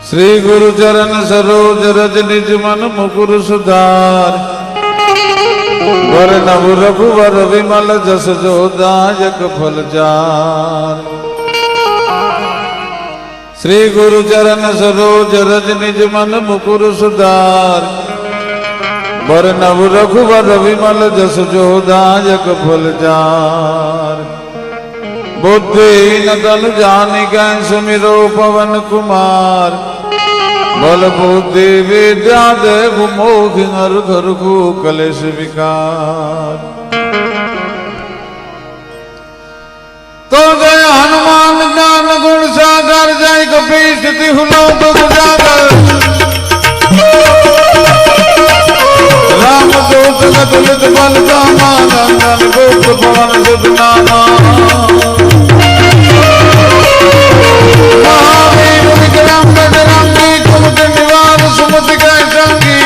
श्री गुरु चरण सरोज रज निज मन मुकुर सुधार वर नव रघुवर विमल जस जो दायक फल चार। श्री गुरु चरण सरोज रज निज मन मुकुर सुधार वर नव रघुवर विमल जस जो दायक फल चार। बुद्धिहीन तनु जानिकै सुमिरो पवन कुमार बल बुद्धि विद्या देव मोहि हर घर को कलेश विकार। तो जय हनुमान ज्ञान गुण सागर जय कपीस तिहु लोक उजागर। राम दूत अतुलित बल धामा नंदन गोप पवन सुत नामा। महावीर विक्रम बजरंगी कुमति निवार सुमति कै संगी।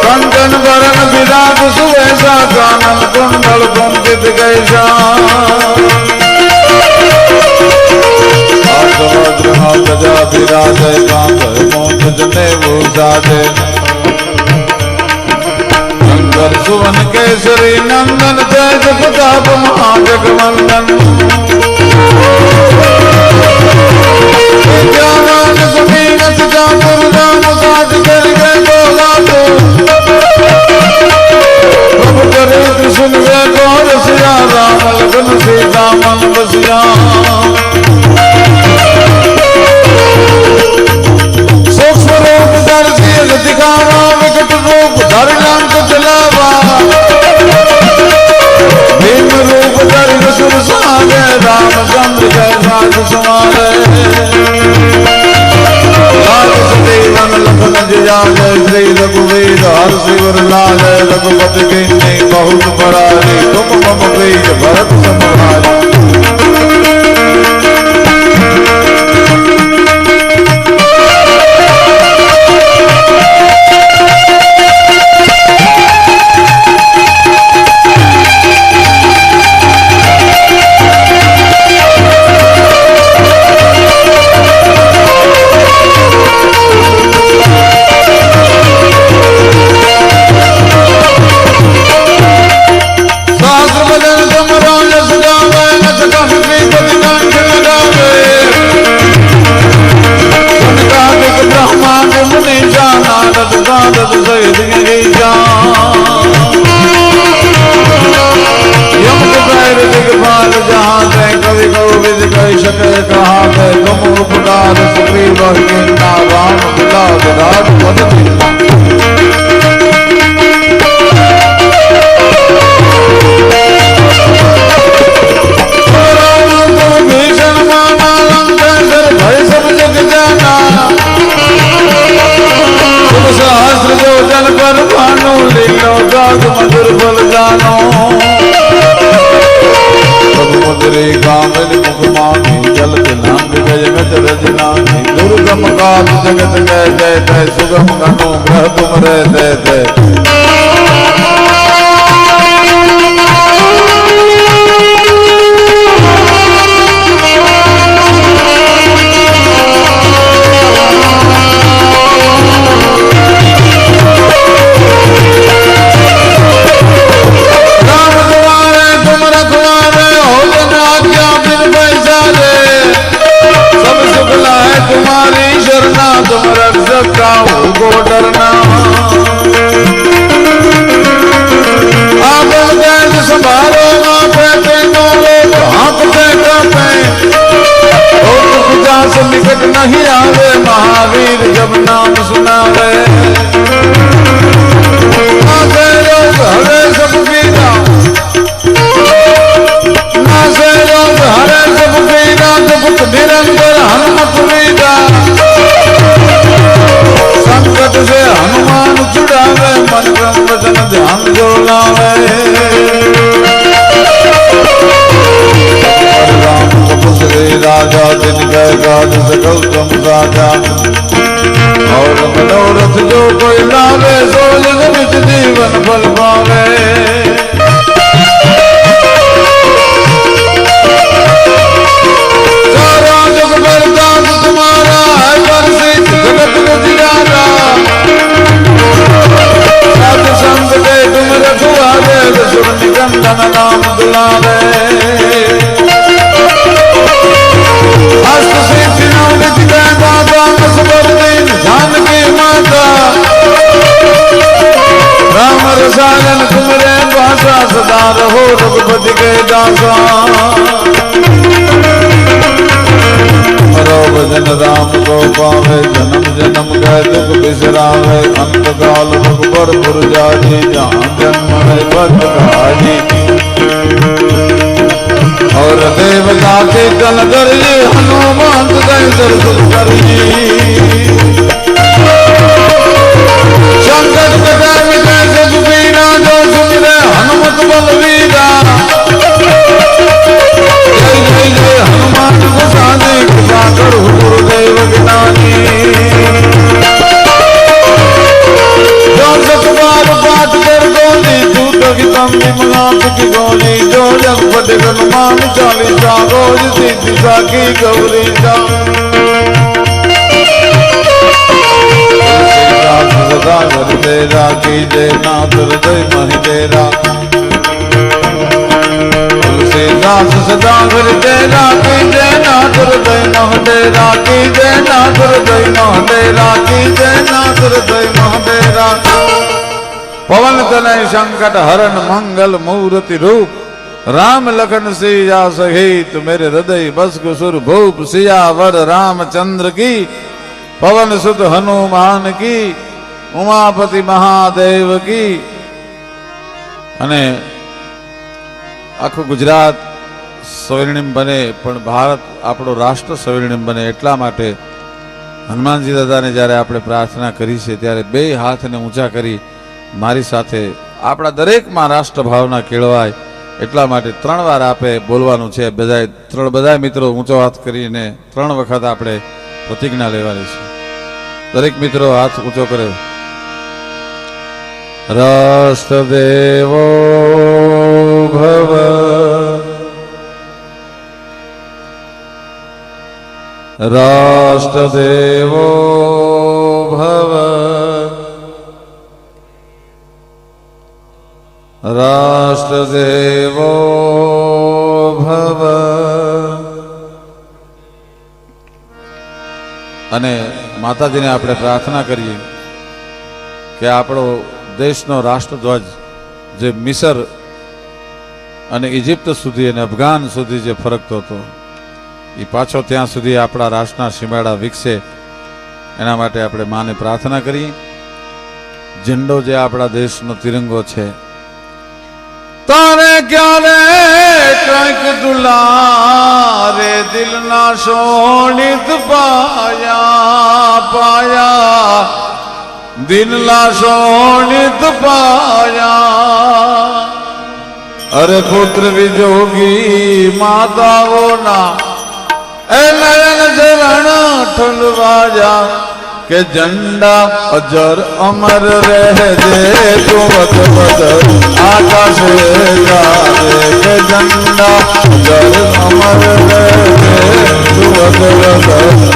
कंचन बरन विराज सुवेशा कानन कुंडल कुंचित कैसा। हाथ वज्र हाथ ध्वजा विराजय कांधे मूंछ जनेऊ साजे। शंकर सुवन केसरी नंदन तेज प्रताप महाजगवंदन। ज्ञान गुणीनत चातुर राम काज करिबे बोला तो। प्रभु चरित सुनबे को रसिया राम लखन सीता मन बसिया। सूक्ष्म रूप दर्शी दिखावा विकट रूप धरि लंक जलावा। भीम रूप धरि असुर संहारे रामचंद्र जय राज संवारे। लखन जियाले श्री रघुवीर हर शिवर लाले। रघुपति कीन्ही बहुत बड़ाई तुम मम प्रिय भरत सम जगत जय जय जय सुगम घनो ग्रह तुम रे जय जय। तुम रक्षक काहू को डरना। आप जैन संभालो पे हाथ पे कापे। पूजा से निकट नहीं आवे महावीर जब नाम सुनावे। नासे रोग हरे सब पीरा नासे रोग हरे सब पीरा। जब निरंतर हनुमत वीरा। संकट से हनुमान छुड़ावे मन क्रम वचन ध्यान जो लावे। राम तपस्वी राजा जिनके काज सकल तुम राजा। और मनोरथ जो कोई लावे सो जग विच जीवन फल पावे। सारा जग बरदास तुम्हारा जन राम को पावे जन्म जन्म का दुख बिसरावे अंत काल रघुबर पुर जाई जहाँ जन्म है बदलाई और देवता के तन करिए हनुमान गए दर्शन करिए संकट कटा मिटे सब पीरा जो सुमिरे हनुमत बलवीरा जय जय जय हनुमान गोसाई कृपा करो गुरुदेव ज्ञानी जो सतबार पाठ कर गोली दूत गीतम निमगात की गोली जो जग पढ़े हनुमान चालीसा रोज सिद्धि साखी गौरी जा सदा घर तेरा कीजे नाथ हृदय महि तेरा तुलसीदास सदा घर तेरा कीजे नाथ हृदय मह तेरा कीजे नाथ हृदय मह तेरा कीजे नाथ हृदय मह तेरा पवन तनय संकट हरण मंगल मूर्ति रूप राम लखन सिया सहित मेरे हृदय बस कुसुर भूप सियावर रामचंद्र की पवन सुत हनुमान की उमापति महादेव की અને આખું ગુજરાત સ્વર્ણિમ બને પણ ભારત આપણો રાષ્ટ્ર સ્વર્ણિમ બને એટલા માટે હનુમાનજી દાદાને જ્યારે આપણે પ્રાર્થના કરી છે ત્યારે બે હાથને ઊંચા કરી મારી સાથે આપણા દરેકમાં રાષ્ટ્ર ભાવના કેળવાય એટલા માટે 3 વાર આપે બોલવાનું છે બધા મિત્રો ઊંચો હાથ કરીને 3 વખત આપણે પ્રતિજ્ઞા લેવાની છે દરેક મિત્રો હાથ ઊંચો કરે રાષ્ટ્રદેવો ભવ રાષ્ટ્રદેવો ભવ રાષ્ટ્રદેવો ભવ અને માતાજીને આપણે પ્રાર્થના કરીએ કે આપણો દેશનો રાષ્ટ્રધ્વજ જે મિસર અને ઇજિપ્ત સુધી અને અફઘાન સુધી જે ફરકતો હતો એ પાછો ત્યાં સુધી આપણા રાષ્ટ્રના સીમાડા વિકસે એના માટે આપણે માને પ્રાર્થના કરી ઝંડો જે આપણા દેશનો તિરંગો છે તારે ક્યારે કંઈક દુલારે દિલના સોનિત પાયા દિલના સોનિત પાયા અરે પુત્ર વિજોગી માતાઓના એ નયન ચરણ ઠલવાયા કે ઝંડા અજર અમર રહેજે તું વત વત આકાશે ગાજે કે ઝંડા અજર અમર રહેજે તું વત વત